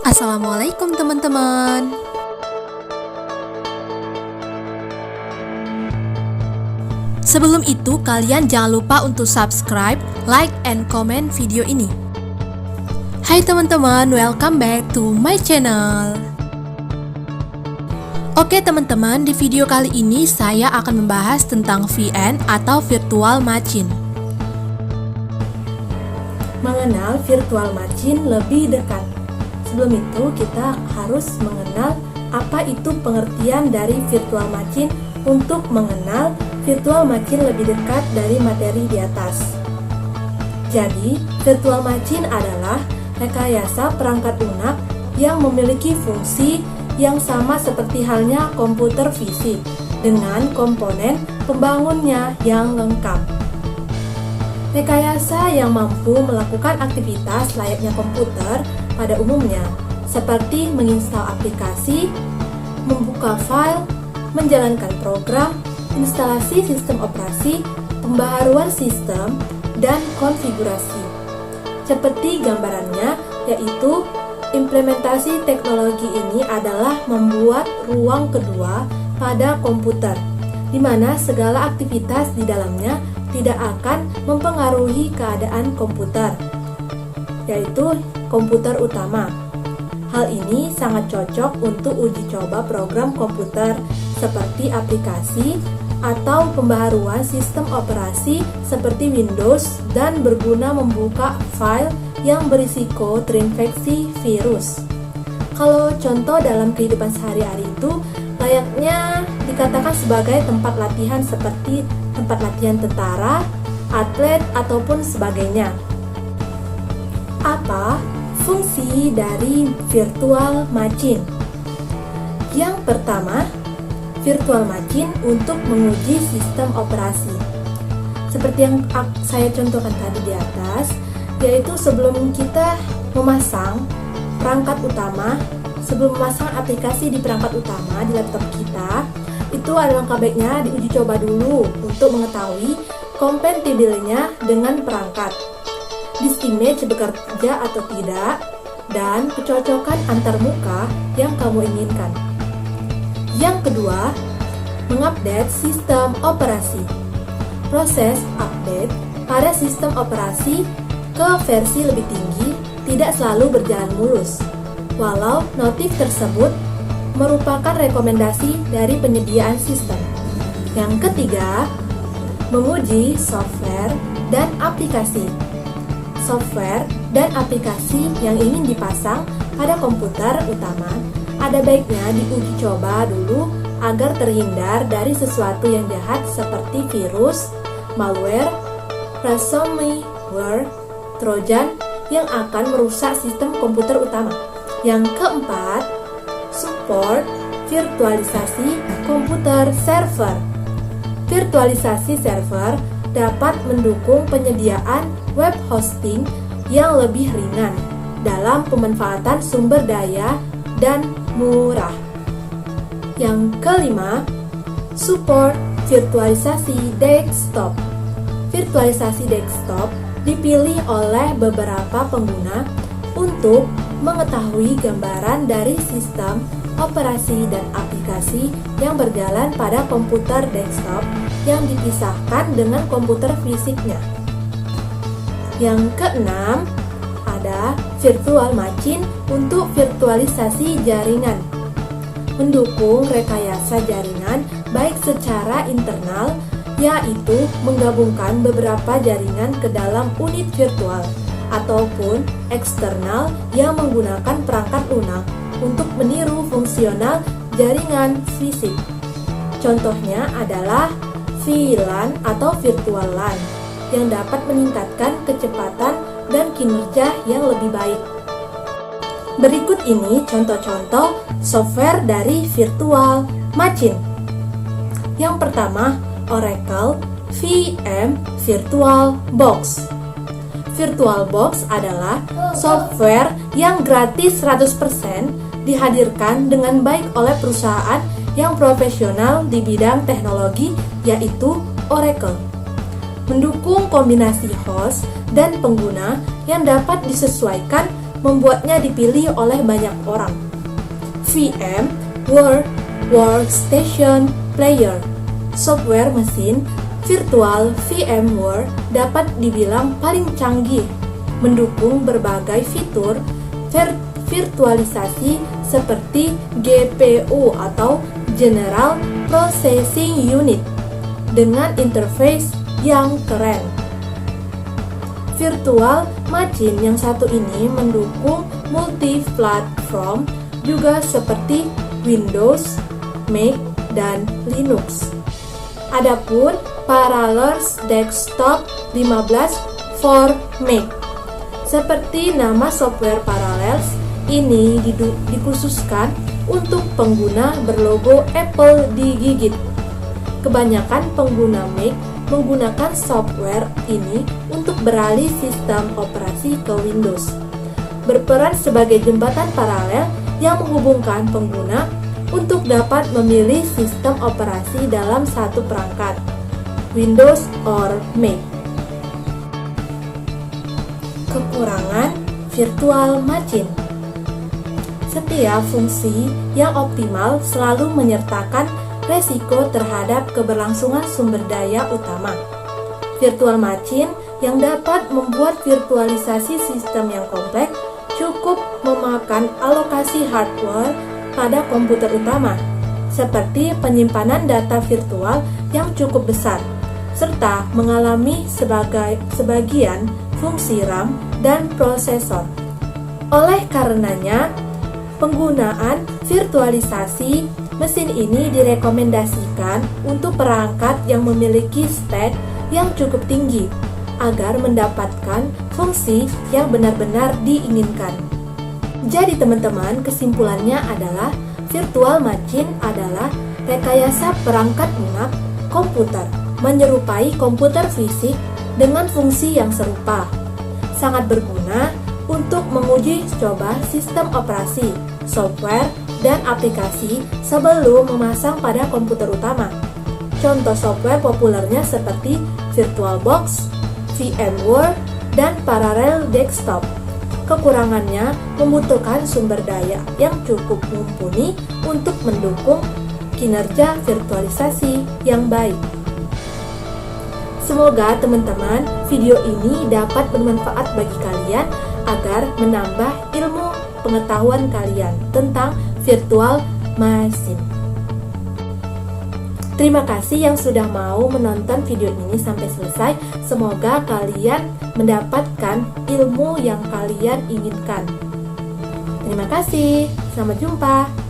Assalamualaikum teman-teman. Sebelum itu, kalian jangan lupa untuk subscribe, like, and comment video ini. Hai teman-teman, welcome back to my channel. Oke teman-teman, di video kali ini saya akan membahas tentang VN atau Virtual Machine. Mengenal Virtual Machine lebih dekat. Sebelum itu, kita harus mengenal apa itu pengertian dari Virtual Machine untuk mengenal Virtual Machine lebih dekat dari materi di atas. Jadi, Virtual Machine adalah rekayasa perangkat lunak yang memiliki fungsi yang sama seperti halnya komputer fisik dengan komponen pembangunnya yang lengkap. Rekayasa yang mampu melakukan aktivitas layaknya komputer pada umumnya, seperti menginstal aplikasi, membuka file, menjalankan program, instalasi sistem operasi, pembaharuan sistem, dan konfigurasi. Seperti gambarannya, yaitu implementasi teknologi ini adalah membuat ruang kedua pada komputer, di mana segala aktivitas di dalamnya tidak akan mempengaruhi keadaan komputer, yaitu komputer utama. Hal ini sangat cocok untuk uji coba program komputer seperti aplikasi atau pembaharuan sistem operasi seperti Windows dan berguna membuka file yang berisiko terinfeksi virus. Kalau contoh dalam kehidupan sehari-hari itu layaknya dikatakan sebagai tempat latihan seperti tempat latihan tentara, atlet, ataupun sebagainya. Apa fungsi dari Virtual Machine? Yang pertama, Virtual Machine untuk menguji sistem operasi. Seperti yang saya contohkan tadi di atas, yaitu sebelum kita memasang perangkat utama, sebelum memasang aplikasi di perangkat utama di laptop kita, itu alangkah baiknya diuji coba dulu untuk mengetahui kompatibelnya dengan perangkat, disk image bekerja atau tidak, dan kecocokan antar muka yang kamu inginkan. Yang kedua, mengupdate sistem operasi. Proses update pada sistem operasi ke versi lebih tinggi tidak selalu berjalan mulus, walau notif tersebut merupakan rekomendasi dari penyediaan sistem. Yang ketiga, menguji software dan aplikasi. Software dan aplikasi yang ingin dipasang pada komputer utama ada baiknya diuji coba dulu agar terhindar dari sesuatu yang jahat seperti virus, malware, ransomware, trojan yang akan merusak sistem komputer utama. Yang keempat, support virtualisasi komputer server. Virtualisasi server dapat mendukung penyediaan web hosting yang lebih ringan dalam pemanfaatan sumber daya dan murah. Yang kelima, support virtualisasi desktop. Virtualisasi desktop dipilih oleh beberapa pengguna untuk mengetahui gambaran dari sistem operasi dan aplikasi yang berjalan pada komputer desktop yang dipisahkan dengan komputer fisiknya. Yang keenam, ada Virtual Machine untuk virtualisasi jaringan. Mendukung rekayasa jaringan baik secara internal, yaitu menggabungkan beberapa jaringan ke dalam unit virtual, ataupun eksternal yang menggunakan perangkat lunak untuk meniru fungsional jaringan fisik. Contohnya adalah VLAN atau Virtual LAN yang dapat meningkatkan kecepatan dan kinerja yang lebih baik. Berikut ini contoh-contoh software dari Virtual Machine. Yang pertama, Oracle VM VirtualBox. VirtualBox adalah software yang gratis 100% dihadirkan dengan baik oleh perusahaan yang profesional di bidang teknologi, yaitu Oracle. Mendukung kombinasi host dan pengguna yang dapat disesuaikan membuatnya dipilih oleh banyak orang. VMware Workstation Player, software mesin virtual VMware dapat dibilang paling canggih, mendukung berbagai fitur virtualisasi seperti GPU atau General Processing Unit dengan interface yang keren. Virtual Machine yang satu ini mendukung multi-platform juga seperti Windows, Mac, dan Linux. Adapun Parallels Desktop 15 for Mac. Seperti nama software Parallels, ini dikhususkan untuk pengguna berlogo Apple digigit. Kebanyakan pengguna Mac menggunakan software ini untuk beralih sistem operasi ke Windows. Berperan sebagai jembatan paralel yang menghubungkan pengguna untuk dapat memilih sistem operasi dalam satu perangkat, Windows or Mac. Kekurangan virtual machine. Setiap fungsi yang optimal selalu menyertakan resiko terhadap keberlangsungan sumber daya utama. Virtual machine yang dapat membuat virtualisasi sistem yang kompleks cukup memakan alokasi hardware pada komputer utama, seperti penyimpanan data virtual yang cukup besar, serta mengalami sebagian fungsi RAM dan prosesor. Oleh karenanya, penggunaan virtualisasi mesin ini direkomendasikan untuk perangkat yang memiliki spek yang cukup tinggi agar mendapatkan fungsi yang benar-benar diinginkan. Jadi teman-teman, kesimpulannya adalah virtual machine adalah rekayasa perangkat lunak komputer menyerupai komputer fisik dengan fungsi yang serupa. Sangat berguna untuk menguji coba sistem operasi, software, dan aplikasi sebelum memasang pada komputer utama. Contoh software populernya seperti VirtualBox, VMware, dan Parallel Desktop. Kekurangannya membutuhkan sumber daya yang cukup mumpuni untuk mendukung kinerja virtualisasi yang baik. Semoga teman-teman video ini dapat bermanfaat bagi kalian agar menambah ilmu pengetahuan kalian tentang virtual machine. Terima kasih yang sudah mau menonton video ini sampai selesai. Semoga kalian mendapatkan ilmu yang kalian inginkan. Terima kasih. Sampai jumpa.